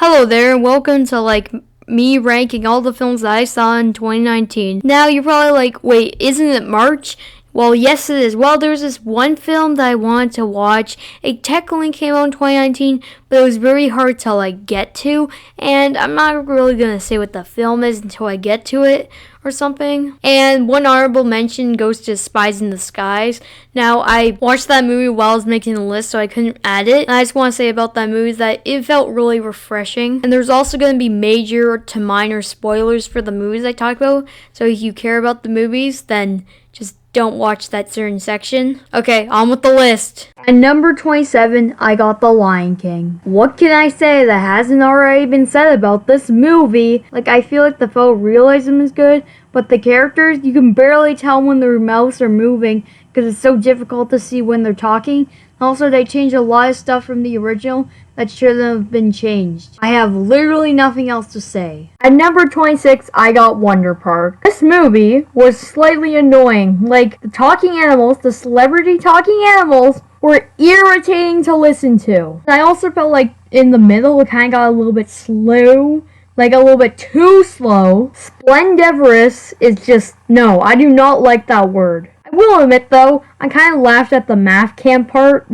Hello there, and welcome to me ranking all the films that I saw in 2019. Now you're probably like, wait, isn't it March? Well, yes it is. Well, there's this one film that I wanted to watch. It technically came out in 2019, but it was very hard to get to, and I'm not really gonna say what the film is until I get to it or something. And one honorable mention goes to Spies in the Skies. Now, I watched that movie while I was making the list, so I couldn't add it. And I just want to say about that movie that it felt really refreshing. And there's also going to be major to minor spoilers for the movies I talked about. So if you care about the movies, then just don't watch that certain section. Okay, on with the list. At number 27, I got The Lion King. What can I say that hasn't already been said about this movie? I feel like the photorealism is good, but the characters, you can barely tell when their mouths are moving because it's so difficult to see when they're talking. Also, they changed a lot of stuff from the original that shouldn't have been changed. I have literally nothing else to say. At number 26, I got Wonder Park. This movie was slightly annoying. The talking animals, the celebrity talking animals, were irritating to listen to. And I also felt like in the middle, it kind of got a little bit slow. A little bit too slow. Splendiferous is just, no, I do not like that word. I will admit though, I kind of laughed at the math camp part,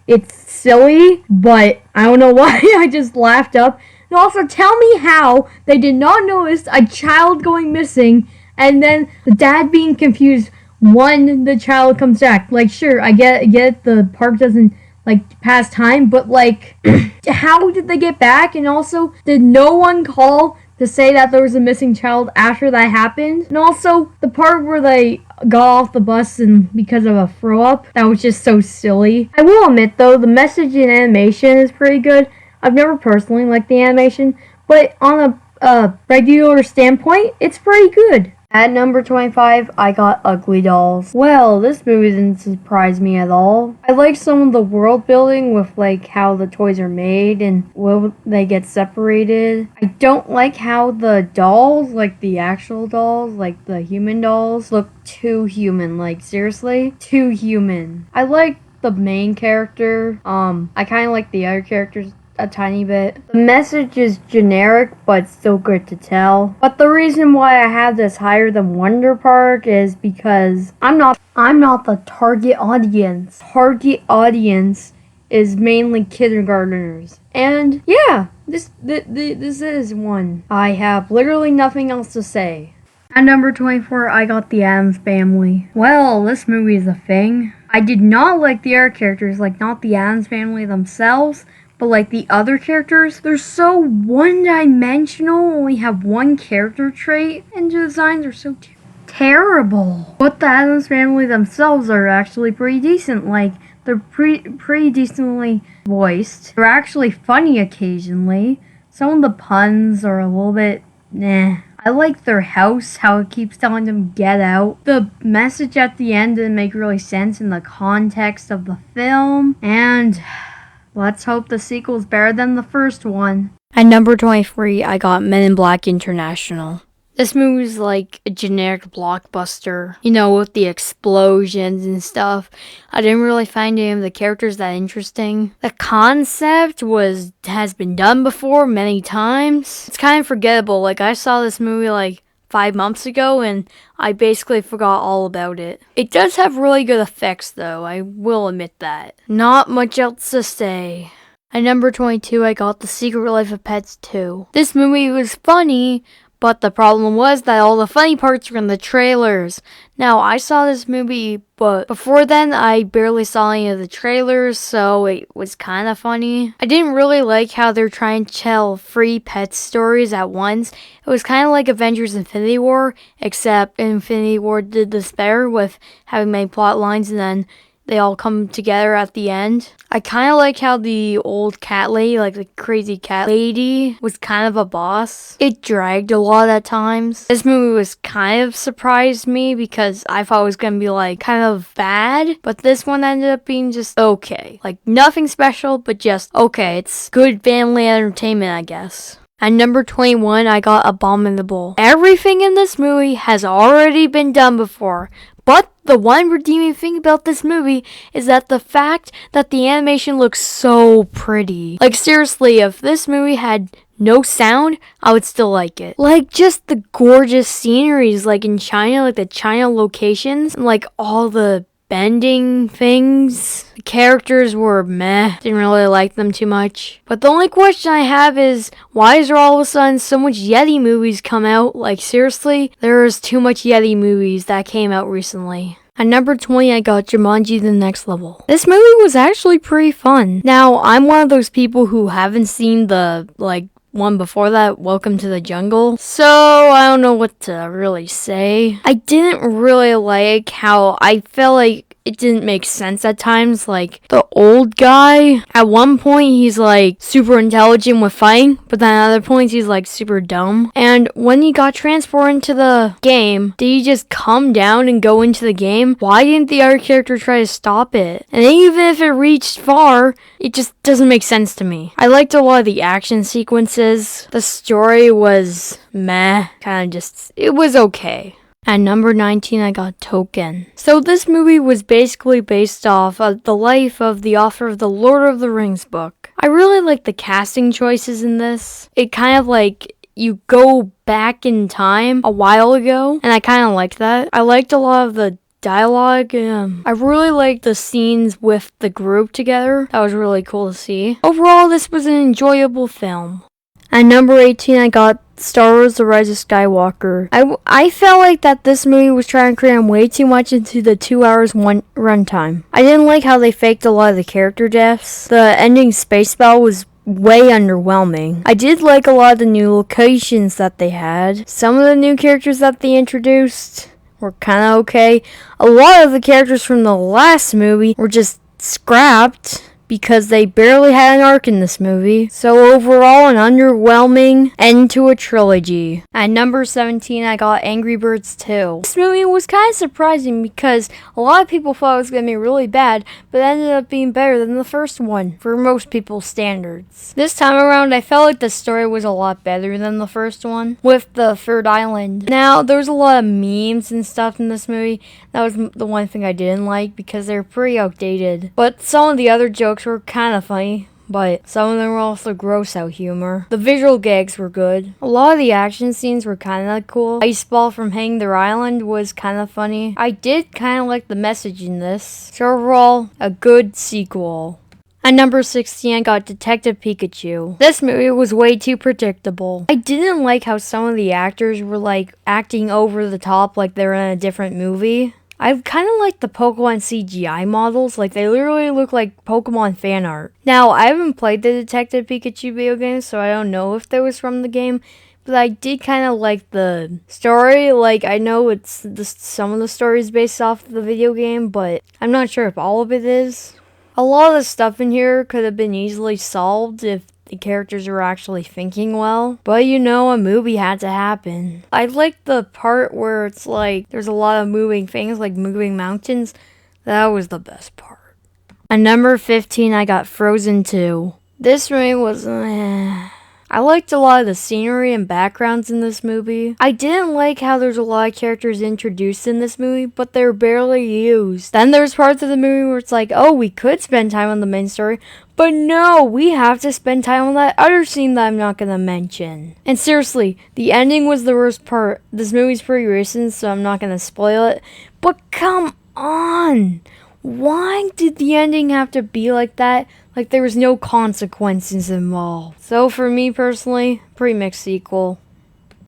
it's silly, but I don't know why, I just laughed up. And also, tell me how they did not notice a child going missing, and then the dad being confused when the child comes back. Sure, I get the park doesn't pass time, but how did they get back? And also, did no one call to say that there was a missing child after that happened? And also, the part where they got off the bus and because of a throw-up, that was just so silly. I will admit though, the message in animation is pretty good. I've never personally liked the animation, but on a regular standpoint, it's pretty good. At number 25, I got Ugly Dolls. Well, this movie didn't surprise me at all. I like some of the world building with how the toys are made and when they get separated. I don't like how the dolls, the actual dolls, the human dolls, look too human. Seriously, too human. I like the main character. I kind of like the other characters a tiny bit. The message is generic, but still good to tell. But the reason why I have this higher than Wonder Park is because I'm not the target audience. Target audience is mainly kindergartners. And yeah, this is one. I have literally nothing else to say. At number 24, I got The Addams Family. Well, this movie is a thing. I did not like the other characters, not the Addams Family themselves, but the other characters, they're so one-dimensional, only have one character trait, and the designs are so terrible. But the Addams Family themselves are actually pretty decent. They're pretty decently voiced. They're actually funny occasionally. Some of the puns are a little bit, I like their house, how it keeps telling them get out. The message at the end didn't make really sense in the context of the film, and let's hope the sequel's better than the first one. At number 23, I got Men in Black International. This movie's a generic blockbuster, with the explosions and stuff. I didn't really find any of the characters that interesting. The concept has been done before many times. It's kind of forgettable. I saw this movie 5 months ago, and I basically forgot all about it. It does have really good effects, though, I will admit that. Not much else to say. At number 22, I got The Secret Life of Pets 2. This movie was funny, but the problem was that all the funny parts were in the trailers. Now, I saw this movie, but before then, I barely saw any of the trailers, so it was kind of funny. I didn't really like how they're trying to tell 3 pet stories at once. It was kind of like Avengers Infinity War, except Infinity War did this better with having many plot lines and then they all come together at the end. I kind of like how the old cat lady, the crazy cat lady, was kind of a boss. It dragged a lot at times. This movie was kind of surprised me because I thought it was going to be kind of bad, but this one ended up being just okay. Nothing special, but just okay. It's good family entertainment, I guess. At number 21, I got Abominable. Everything in this movie has already been done before, but the one redeeming thing about this movie is that the fact that the animation looks so pretty. Like seriously, if this movie had no sound, I would still like it. Like just the gorgeous sceneries like in China, like the China locations, and like all the bending things. The characters were meh. Didn't really like them too much. But the only question I have is, why is there all of a sudden so much Yeti movies come out? Like seriously, there's too much Yeti movies that came out recently. At number 20, I got Jumanji The Next Level. This movie was actually pretty fun. Now, I'm one of those people who haven't seen the, one before that, Welcome to the Jungle. So, I don't know what to really say. I didn't really like how I felt like it didn't make sense at times. Like, the old guy, at one point, he's like super intelligent with fighting, but then at other points, he's like super dumb. And when he got transported into the game, did he just come down and go into the game? Why didn't the other character try to stop it? And even if it reached far, it just doesn't make sense to me. I liked a lot of the action sequences. The story was meh. It was okay. At number 19, I got Token. So this movie was basically based off of the life of the author of the Lord of the Rings book. I really like the casting choices in this. It kind of like you go back in time a while ago, and I kind of liked that. I liked a lot of the dialogue. I really liked the scenes with the group together. That was really cool to see. Overall, this was an enjoyable film. At number 18, I got Star Wars The Rise of Skywalker. I felt like that this movie was trying to cram way too much into the 2 hours runtime. I didn't like how they faked a lot of the character deaths. The ending space battle was way underwhelming. I did like a lot of the new locations that they had. Some of the new characters that they introduced were kind of okay. A lot of the characters from the last movie were just scrapped because they barely had an arc in this movie. So overall, an underwhelming end to a trilogy. At number 17, I got Angry Birds 2. This movie was kind of surprising because a lot of people thought it was going to be really bad, but it ended up being better than the first one, for most people's standards. This time around, I felt like the story was a lot better than the first one, with the third island. Now, there was a lot of memes and stuff in this movie. That was the one thing I didn't like, because they're pretty outdated. But some of the other jokes were kind of funny, but some of them were also gross out humor. The visual gags were good. A lot of the action scenes were kind of cool. Ice Ball from Hang Their Island was kind of funny. I did kind of like the message in this. So overall, a good sequel. At number 16, I got Detective Pikachu. This movie was way too predictable. I didn't like how some of the actors were like acting over the top like they were in a different movie. I kind of like the Pokemon CGI models, like they literally look like Pokemon fan art. Now, I haven't played the Detective Pikachu video game, so I don't know if that was from the game, but I did kind of like the story. Like, I know some of the story is based off the video game, but I'm not sure if all of it is. A lot of the stuff in here could have been easily solved if the characters were actually thinking well. But you know, a movie had to happen. I like the part where it's like there's a lot of moving things, like moving mountains. That was the best part. At number 15, I got Frozen 2. This movie was I liked a lot of the scenery and backgrounds in this movie. I didn't like how there's a lot of characters introduced in this movie, but they're barely used. Then there's parts of the movie where it's like, oh, we could spend time on the main story, but no, we have to spend time on that other scene that I'm not gonna mention. And seriously, the ending was the worst part. This movie's pretty recent, so I'm not gonna spoil it, but come on! Why did the ending have to be like that? Like there was no consequences involved. So for me personally, pretty mixed sequel.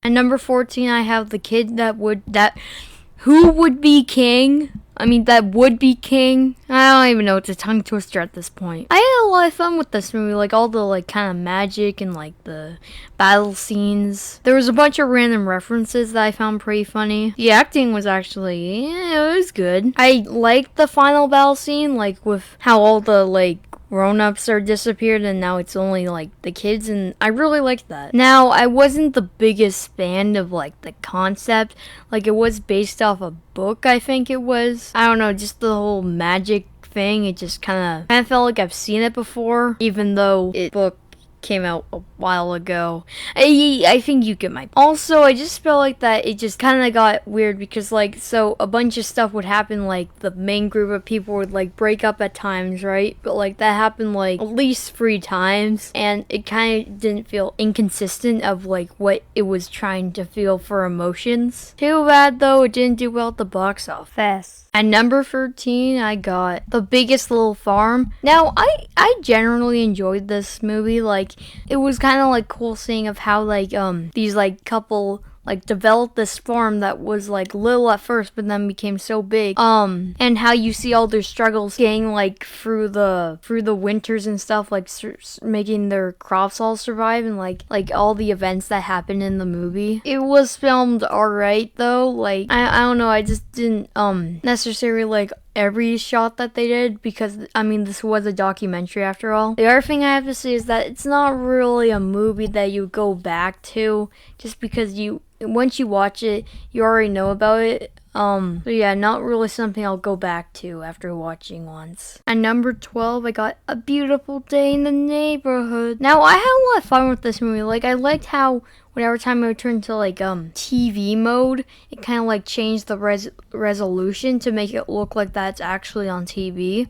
At number 14, I have the kid that would be king. That would be king. I don't even know, it's a tongue twister at this point. I had a lot of fun with this movie, like all the kind of magic and like the battle scenes. There was a bunch of random references that I found pretty funny. The acting was actually, it was good. I liked the final battle scene, like with how all the grown-ups are disappeared and now it's only the kids, and I really liked that. Now, I wasn't the biggest fan of the concept. It was based off a book, I think it was. I don't know, just the whole magic thing, it just kind of felt like I've seen it before, even though the book came out a while ago. I think you get my. Also, I just felt like that it just kind of got weird because like so a bunch of stuff would happen, like the main group of people would like break up at times, right? But like that happened like at least 3 times, and it kind of didn't feel inconsistent of like what it was trying to feel for emotions. Too bad though, it didn't do well at the box office. At number 13, I got The Biggest Little Farm. Now, I generally enjoyed this movie. Like, it was kind of like cool seeing of how like these like couple like developed this farm that was like little at first but then became so big, and how you see all their struggles getting like through the winters and stuff, like making their crops all survive, and like all the events that happen in the movie. It was filmed alright though. Like I don't know, I just didn't necessarily like every shot that they did, because I mean this was a documentary after all. The other thing I have to say is that it's not really a movie that you go back to just because once you watch it you already know about it. So yeah, not really something I'll go back to after watching once. At number 12, I got A Beautiful Day in the Neighborhood. Now, I had a lot of fun with this movie. Like, I liked how whenever time I would turn to like TV mode, it kind of like changed the resolution to make it look like that's actually on TV.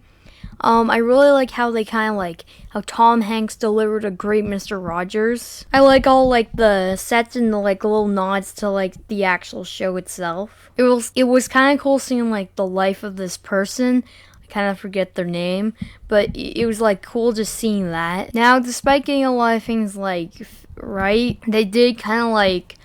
I really like how they kind of like how Tom Hanks delivered a great Mr. Rogers. I like all like the sets and the like little nods to like the actual show itself. It was kind of cool seeing like the life of this person. I kind of forget their name, but it was like cool just seeing that. Now, despite getting a lot of things like right, they did kind of like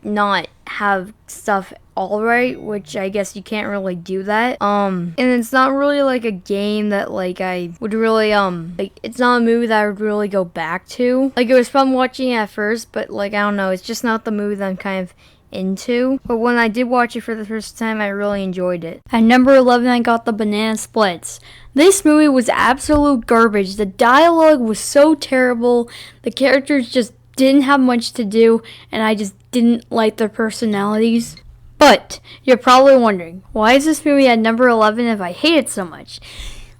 not have stuff all right, which I guess you can't really do that. And it's not really like a game that like I would really like, it's not a movie that I would really go back to. Like, it was fun watching it at first, but like I don't know, it's just not the movie that I'm kind of into. But when I did watch it for the first time, I really enjoyed it. At number 11, I got The Banana Splits. This movie was absolute garbage. The dialogue was so terrible. The characters just didn't have much to do, and I just didn't like their personalities. But you're probably wondering, why is this movie at number 11 if I hate it so much?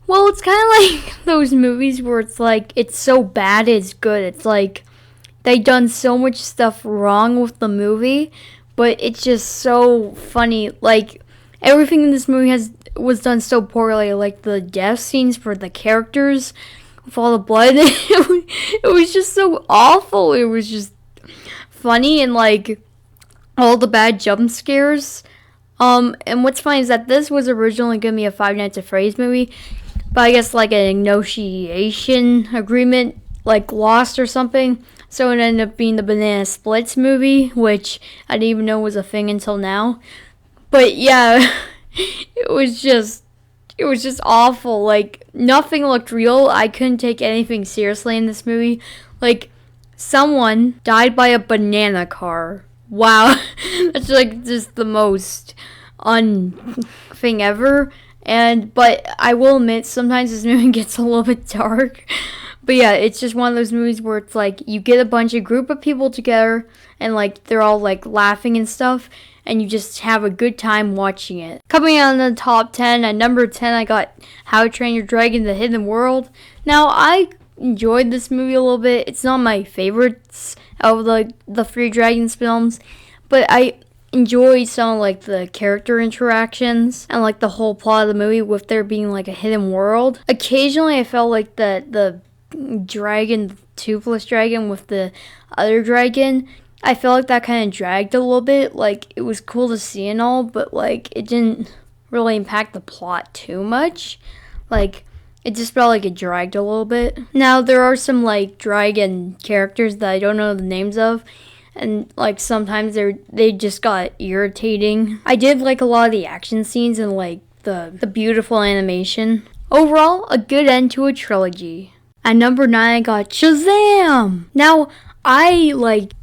Well, it's kind of like those movies where it's like, it's so bad it's good. It's like they done so much stuff wrong with the movie, but it's just so funny. Like, everything in this movie was done so poorly. Like the death scenes for the characters with all the blood, it was just so awful. It was just funny, and like all the bad jump scares. And what's funny is that this was originally going to be a Five Nights at Freddy's movie, but I guess like a negotiation agreement like lost or something, so it ended up being the Banana Splits movie, which I didn't even know was a thing until now. But yeah, it was just awful. Like, nothing looked real. I couldn't take anything seriously in this movie. Like, someone died by a banana car. Wow. That's like just the most thing ever. But I will admit, sometimes this movie gets a little bit dark. But yeah, it's just one of those movies where it's like you get a group of people together and like they're all like laughing and stuff, and you just have a good time watching it. Coming on the top 10, at number 10, I got How to Train Your Dragon: The Hidden World. Now, I enjoyed this movie a little bit. It's not my favorites of the Three Dragons films, but I enjoyed some of like the character interactions and like the whole plot of the movie with there being like a hidden world. Occasionally, I felt like the dragon, toothless dragon with the other dragon, I felt like that kind of dragged a little bit. Like, it was cool to see and all, but like it didn't really impact the plot too much. Like, it just felt like it dragged a little bit. Now, there are some like dragon characters that I don't know the names of, and like sometimes they just got irritating. I did like a lot of the action scenes and like the beautiful animation. Overall, a good end to a trilogy. At number 9, I got Shazam! Now, I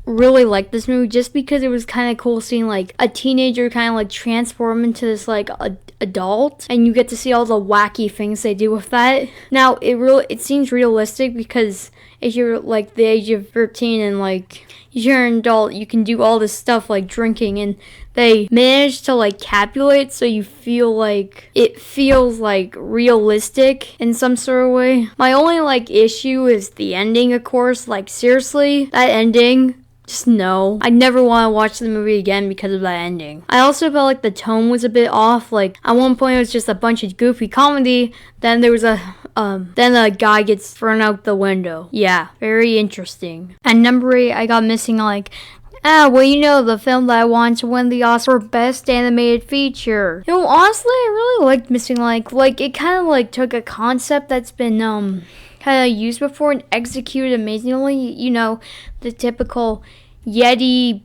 really liked this movie just because it was kind of cool seeing like a teenager kind of like transform into this like adult, and you get to see all the wacky things they do with that. Now, it seems realistic because if you're like the age of 13 and like you're an adult, you can do all this stuff like drinking, and they manage to like capulate so you feel like it feels like realistic in some sort of way. My only like issue is the ending, of course. Like seriously, that ending, just no. I never want to watch the movie again because of that ending. I also felt like the tone was a bit off. Like at one point it was just a bunch of goofy comedy, then there was then a guy gets thrown out the window. Yeah, very interesting. At number 8, I got missing like, the film that I wanted to win the Oscar for Best Animated Feature. Honestly, I really liked Missing Link. Like, it kind of like took a concept that's been kind of used before and executed amazingly. The typical Yeti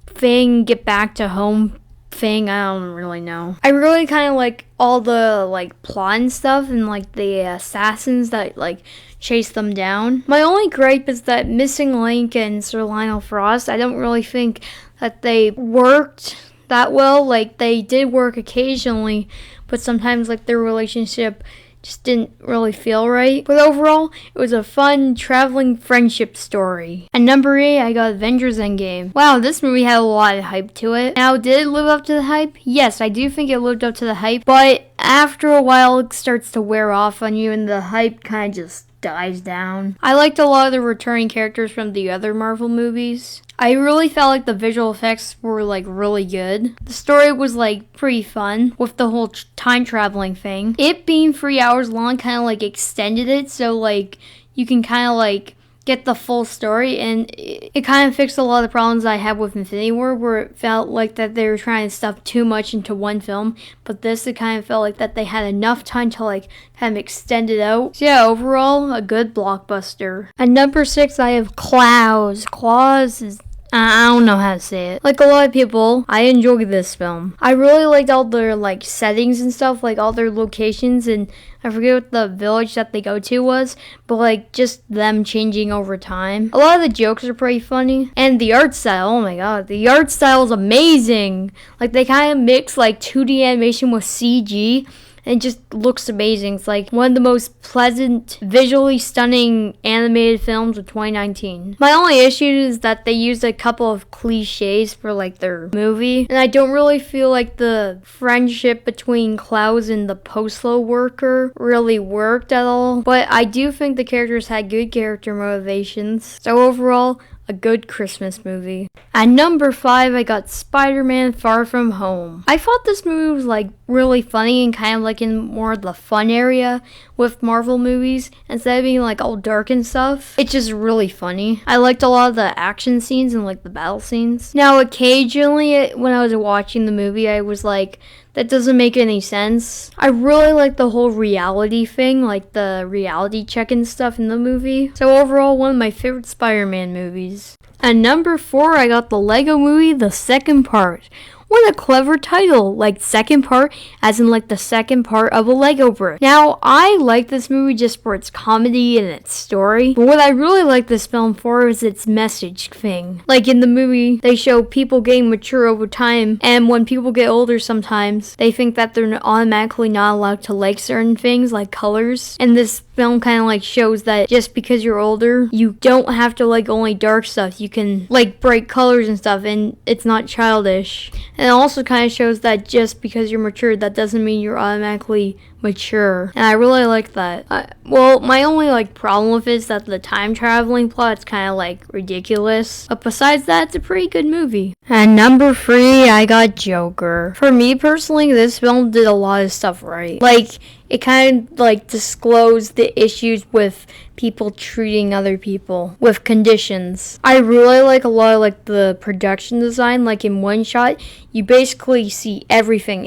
thing, get back to home thing. I don't really know. I really kind of like all the like plot and stuff, and like the assassins that like chase them down. My only gripe is that Missing Link and Sir Lionel Frost, I don't really think that they worked that well. Like they did work occasionally, but sometimes like their relationship just didn't really feel right. But overall, it was a fun traveling friendship story. At number 8, I got Avengers Endgame. Wow, this movie had a lot of hype to it. Now, did it live up to the hype? Yes, I do think it lived up to the hype, but after a while, it starts to wear off on you and the hype kind of just dies down. I liked a lot of the returning characters from the other Marvel movies. I really felt like the visual effects were like really good. The story was like pretty fun with the whole time traveling thing. It being 3 hours long kind of like extended it, so like you can kind of like get the full story, and it kind of fixed a lot of the problems I had with Infinity War, where it felt like that they were trying to stuff too much into one film. But this, it kind of felt like that they had enough time to like kind of extend it out. So yeah, overall, a good blockbuster. At number 6, I have Claus. Claus is, I don't know how to say it. Like a lot of people, I enjoyed this film. I really liked all their like settings and stuff, like all their locations, and I forget what the village that they go to was, but like just them changing over time. A lot of the jokes are pretty funny, and the art style, oh my god, the art style is amazing. Like they kind of mix like 2D animation with CG, and it just looks amazing. It's like one of the most pleasant, visually stunning animated films of 2019. My only issue is that they used a couple of cliches for like their movie, and I don't really feel like the friendship between Claus and the postal worker really worked at all. But I do think the characters had good character motivations. So overall, a good Christmas movie. At number 5, I got SpiderMan Far From Home. I thought this movie was like really funny and kind of like in more of the fun area with Marvel movies, instead of being like all dark and stuff. It's just really funny. I liked a lot of the action scenes and like the battle scenes. Now occasionally when I was watching the movie, I was like, that doesn't make any sense. I really like the whole reality thing, like the reality check and stuff in the movie. So overall, one of my favorite Spider-Man movies. At number 4, I got the Lego Movie, the second part. What a clever title, like second part, as in like the second part of a Lego brick. Now, I like this movie just for its comedy and its story, but what I really like this film for is its message thing. Like in the movie, they show people getting mature over time, and when people get older sometimes, they think that they're automatically not allowed to like certain things, like colors. And this film kind of like shows that just because you're older, you don't have to like only dark stuff. You can like bright colors and stuff, and it's not childish. And it also kind of shows that just because you're mature, that doesn't mean you're automatically mature. And I really like that. Well, my only like problem with it is that the time traveling plot's kind of like ridiculous. But besides that, it's a pretty good movie. And number 3, I got Joker. For me personally, this film did a lot of stuff right. Like, it kind of like disclosed the issues with people treating other people with conditions. I really like a lot of like the production design. Like in one shot, you basically see everything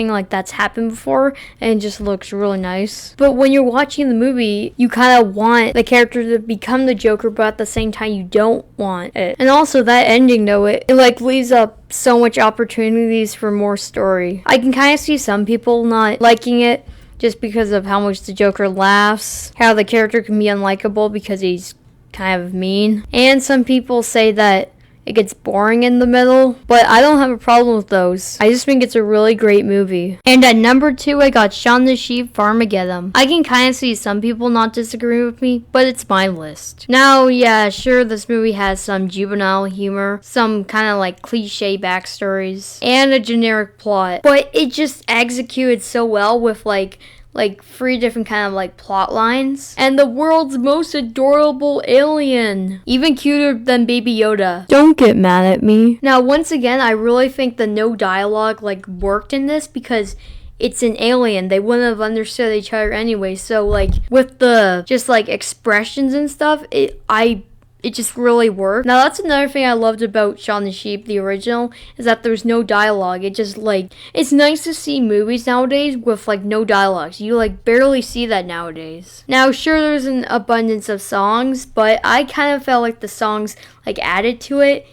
like that's happened before, and it just looks really nice. But when you're watching the movie, you kind of want the character to become the Joker, but at the same time you don't want it. And also that ending though, it like leaves up so much opportunities for more story. I can kind of see some people not liking it just because of how much the Joker laughs, how the character can be unlikable because he's kind of mean. And some people say that it gets boring in the middle, but I don't have a problem with those. I just think it's a really great movie. And at number 2, I got Shaun the Sheep, Farmageddon. I can kind of see some people not disagreeing with me, but it's my list. Now, yeah, sure, this movie has some juvenile humor, some kind of like cliche backstories, and a generic plot, but it just executed so well with like 3 different kind of like plot lines, and the world's most adorable alien, even cuter than Baby Yoda. Don't get mad at me. Now, once again, I really think the no dialogue like worked in this because it's an alien. They wouldn't have understood each other anyway. So like with the just like expressions and stuff, it just really worked. Now that's another thing I loved about Shaun the Sheep, the original, is that there's no dialogue. It just like, it's nice to see movies nowadays with like no dialogues. You like barely see that nowadays. Now sure, there's an abundance of songs, but I kind of felt like the songs like added to it,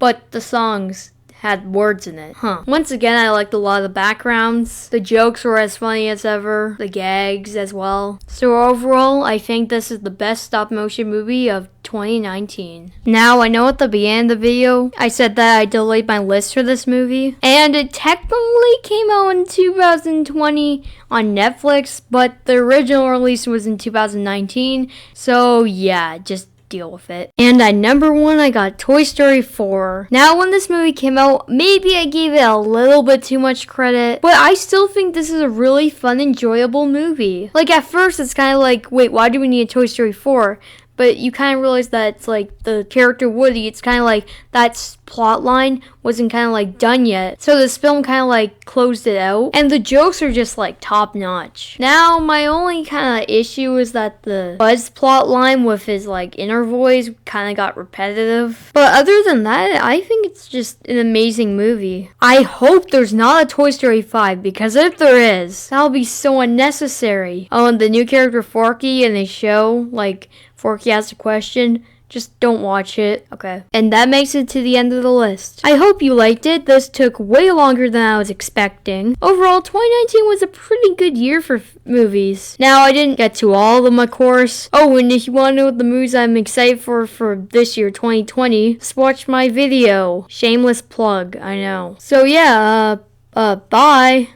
but the songs had words in it. Once again, I liked a lot of the backgrounds. The jokes were as funny as ever. The gags as well. So overall, I think this is the best stop motion movie of 2019. Now, I know at the beginning of the video, I said that I delayed my list for this movie. And it technically came out in 2020 on Netflix, but the original release was in 2019. So yeah, just deal with it. And at number 1, I got Toy Story 4. Now, when this movie came out, maybe I gave it a little bit too much credit, but I still think this is a really fun, enjoyable movie. Like, at first, it's kind of like, wait, why do we need a Toy Story 4? But you kind of realize that it's like the character Woody, it's kind of like that plot line wasn't kind of like done yet. So this film kind of like closed it out. And the jokes are just like top notch. Now, my only kind of issue is that the Buzz plot line with his like inner voice kind of got repetitive. But other than that, I think it's just an amazing movie. I hope there's not a Toy Story 5, because if there is, that'll be so unnecessary. Oh, and the new character Forky in the show, like Forky asks a question, just don't watch it. Okay. And that makes it to the end of the list. I hope you liked it. This took way longer than I was expecting. Overall, 2019 was a pretty good year for movies. Now, I didn't get to all of them, of course. Oh, and if you want to know what the movies I'm excited for this year, 2020, just watch my video. Shameless plug, I know. So yeah, bye.